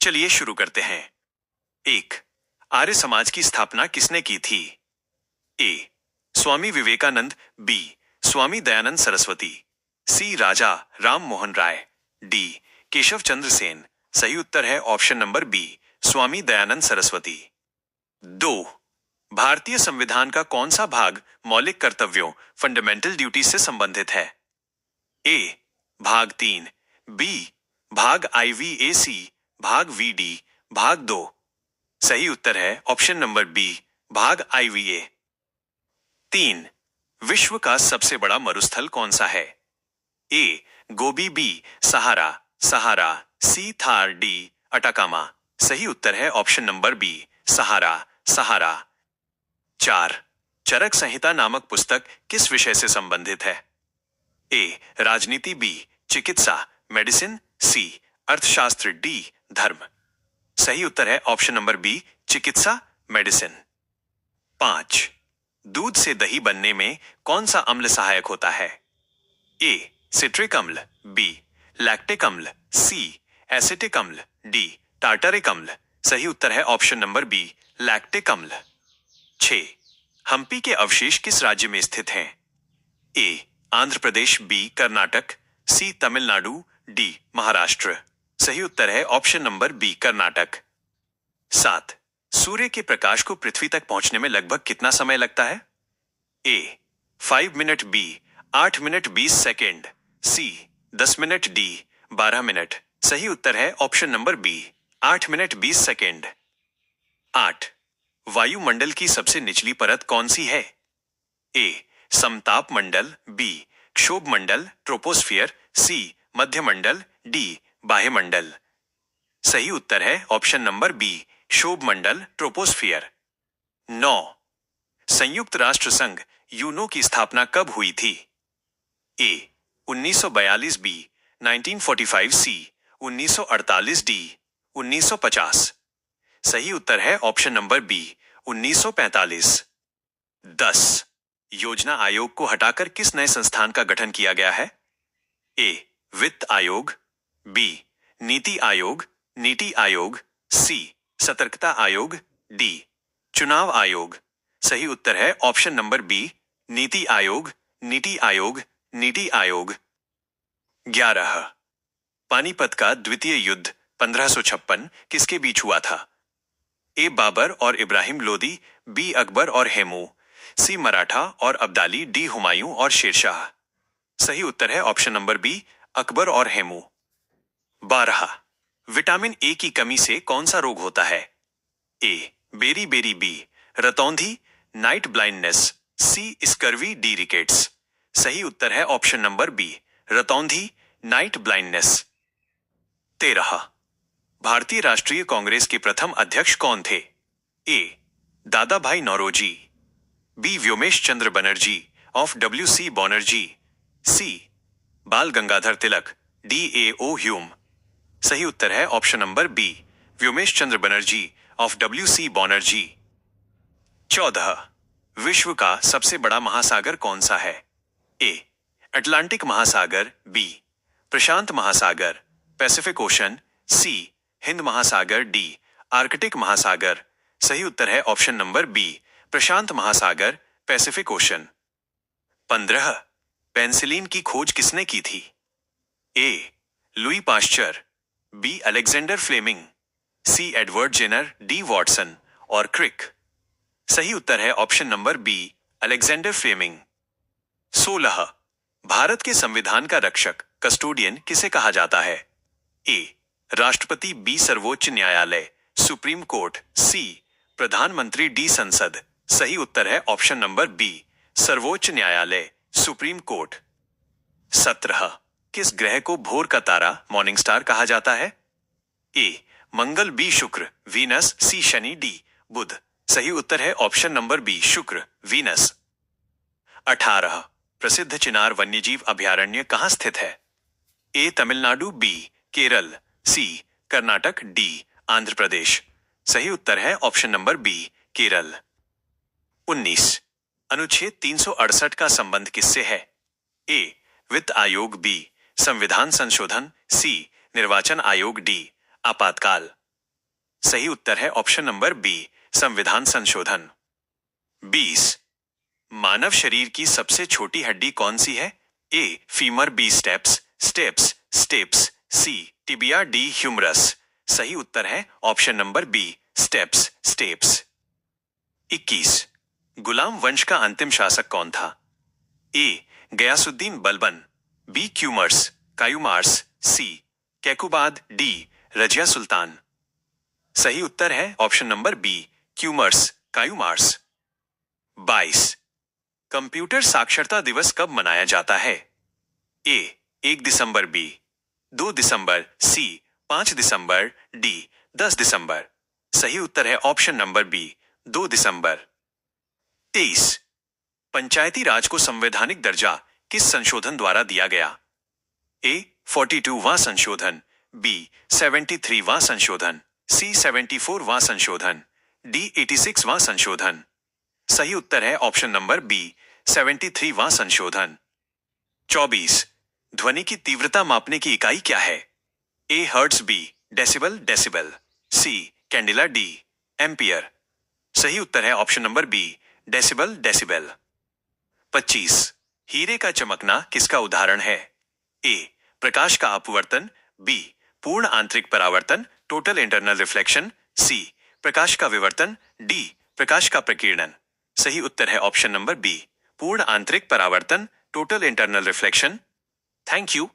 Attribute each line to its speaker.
Speaker 1: चलिए शुरू करते हैं। 1. आर्य समाज की स्थापना किसने की थी? ए. स्वामी विवेकानंद। बी. स्वामी दयानंद सरस्वती। सी. राजा राम मोहन राय। डी. केशव चंद्र सेन। सही उत्तर है option number B, Swami Dayanand Saraswati. 2. भारतीय संविधान का कौन सा भाग मौलिक कर्तव्यों फंडामेंटल ड्यूटी से संबंधित है? ए. भाग 3। बी. भाग IVAC। भाग VD। भाग 2। सही उत्तर है ऑप्शन नंबर बी, भाग IVA। 3. विश्व का सबसे बड़ा मरुस्थल कौन सा है? ए. गोबी। बी. सहारा सहारा। सी. थार। डी. अटाकामा। सही उत्तर है ऑप्शन नंबर बी, सहारा सहारा। 4. चरक संहिता नामक पुस्तक किस विषय से संबंधित है? ए. राजनीति। बी. चिकित्सा मेडिसिन। सी. अर्थशास्त्र। डी. धर्म। सही उत्तर है ऑप्शन नंबर बी, चिकित्सा मेडिसिन। 5. दूध से दही बनने में कौन सा अम्ल सहायक होता है? ए. सिट्रिक अम्ल। बी. लैक्टिक अम्ल। सी. एसिटिक अम्ल। डी. टार्टरिक अम्ल। सही उत्तर है ऑप्शन नंबर बी, लैक्टिक अम्ल। 6. हम्पी के अवशेष किस राज्य में स्थित हैं? ए. आंध्र प्रदेश। बी. कर्नाटक। सी. तमिलनाडु। डी. महाराष्ट्र। सही उत्तर है ऑप्शन नंबर बी, कर्नाटक। 7. सूर्य के प्रकाश को पृथ्वी तक पहुंचने में लगभग कितना समय लगता है? A. 5 minute. B. 8 minute 20 second. C. 10 minute. D. 12 minute. सही उत्तर है option number B, 8 minute 20 second. 8. वायुमंडल की सबसे निचली परत कौन सी है? ए. समताप मंडल। बी. क्षोभ मंडल ट्रोपोस्फियर। सी. मध्यमंडल। डी. बाह्यमंडल। सही उत्तर है ऑप्शन नंबर बी, क्षोभ मंडल ट्रोपोस्फियर। 9. संयुक्त राष्ट्र संघ यूनो की स्थापना कब हुई थी? ए. 1942। बी. 1945। सी. 1948। डी. 1950। सही उत्तर है ऑप्शन नंबर बी, 1945। 10. योजना आयोग को हटाकर किस नए संस्थान का गठन किया गया है? ए. वित्त आयोग। बी. नीति आयोग नीति आयोग। सी. सतर्कता आयोग। डी. चुनाव आयोग। सही उत्तर है option number B, NITI Aayog NITI Aayog NITI Aayog. 11. Panipat का द्वितीय युद्ध 1556 किसके बीच हुआ था? ए. बाबर और इब्राहिम लोदी। बी. अकबर और हेमू। सी. मराठा और अब्दाली। डी. हुमायूं और शेरशाह। सही उत्तर है ऑप्शन नंबर बी, अकबर और हेमू। 12. विटामिन ए की कमी से कौन सा रोग होता है? ए. Beriberi. बी. रतौंधी night blindness. C. Scurvy. D. Rickets. सही उत्तर है ऑप्शन नंबर बी, रतौंधी नाइट ब्लाइंडनेस। 13. भारतीय राष्ट्रीय कांग्रेस के प्रथम अध्यक्ष कौन थे? A. Dadabhai Naoroji. B. Vyomesh Chandra Banerjee of WC Banerjee. C. Bal Gangadhar Tilak. DAO Hume. सही उत्तर है option number B, Vyomesh Chandra Banerjee of WC Banerjee. 14. विश्व का सबसे बड़ा महासागर कौन सा है? ए. अटलांटिक महासागर। बी. प्रशांत महासागर पैसिफिक ओशन। सी. हिंद महासागर। डी. आर्कटिक महासागर। सही उत्तर है ऑप्शन नंबर बी, प्रशांत महासागर पैसिफिक ओशन। 15. पेनिसिलिन की खोज किसने की थी? A. Louis Pasteur. B. Alexander Fleming. C. Edward Jenner. D. Watson और क्रिक। सही उत्तर है option number B, Alexander Fleming. 16. Bharat के संविधान का रक्षक कस्टोडियन किसे कहा जाता है? ए. राष्ट्रपति। बी. सर्वोच्च न्यायालय सुप्रीम कोर्ट। सी. प्रधानमंत्री। डी. संसद। सही उत्तर है ऑप्शन नंबर बी, सर्वोच्च न्यायालय सुप्रीम कोर्ट। 17. किस ग्रह को भोर का तारा मॉर्निंग स्टार कहा जाता है? ए. मंगल। बी. शुक्र वीनस। सी. शनि। डी. बुध। सही उत्तर है ऑप्शन नंबर बी, शुक्र वीनस। 18. प्रसिद्ध चिनार वन्यजीव अभयारण्य कहां स्थित है? ए. तमिलनाडु। बी. केरल। सी. कर्नाटक। डी. आंध्र प्रदेश। सही उत्तर है ऑप्शन नंबर बी, केरल। 19. अनुच्छेद 368 का संबंध किससे है? ए. वित्त आयोग। बी. संविधान संशोधन। सी. निर्वाचन आयोग। डी. आपातकाल। सही उत्तर है ऑप्शन नंबर बी, संविधान संशोधन। 20। मानव शरीर की सबसे छोटी हड्डी कौन सी है? A femur, B stapes stapes stapes, C tibia, D humerus. सही उत्तर है option number B, stapes stapes. 21। गुलाम वंश का अंतिम शासक कौन था? A Ghiyasuddin Balban, B Kayumars Kayumars, C Kaiqubad, D Razia Sultan. सही उत्तर है option number B, Kayumars Kayumars. 22। Computer साक्षरता दिवस कब मनाया जाता है? ए 1 दिसंबर, बी 2 दिसंबर, सी 5 दिसंबर, डी 10 दिसंबर। सही उत्तर है ऑप्शन नंबर बी, 2 दिसंबर। 23। पंचायती राज को संवैधानिक दर्जा किस संशोधन द्वारा दिया गया? ए 42वां संशोधन, बी 73वां संशोधन, सी 74वां संशोधन, डी 86वां संशोधन। सही उत्तर है ऑप्शन नंबर बी, 73वां संशोधन। 24। ध्वनि की तीव्रता मापने की इकाई क्या है? A hertz, B decibel decibel, C candela, D ampere. सही उत्तर है option number B, decibel decibel. 25। हीरे का चमकना किसका उदाहरण है? ए प्रकाश का अपवर्तन, बी पूर्ण आंतरिक परावर्तन टोटल इंटरनल रिफ्लेक्शन, सी प्रकाश का विवर्तन, डी प्रकाश का प्रकीर्णन। सही उत्तर है ऑप्शन नंबर बी, पूर्ण आंतरिक परावर्तन total internal reflection. Thank you.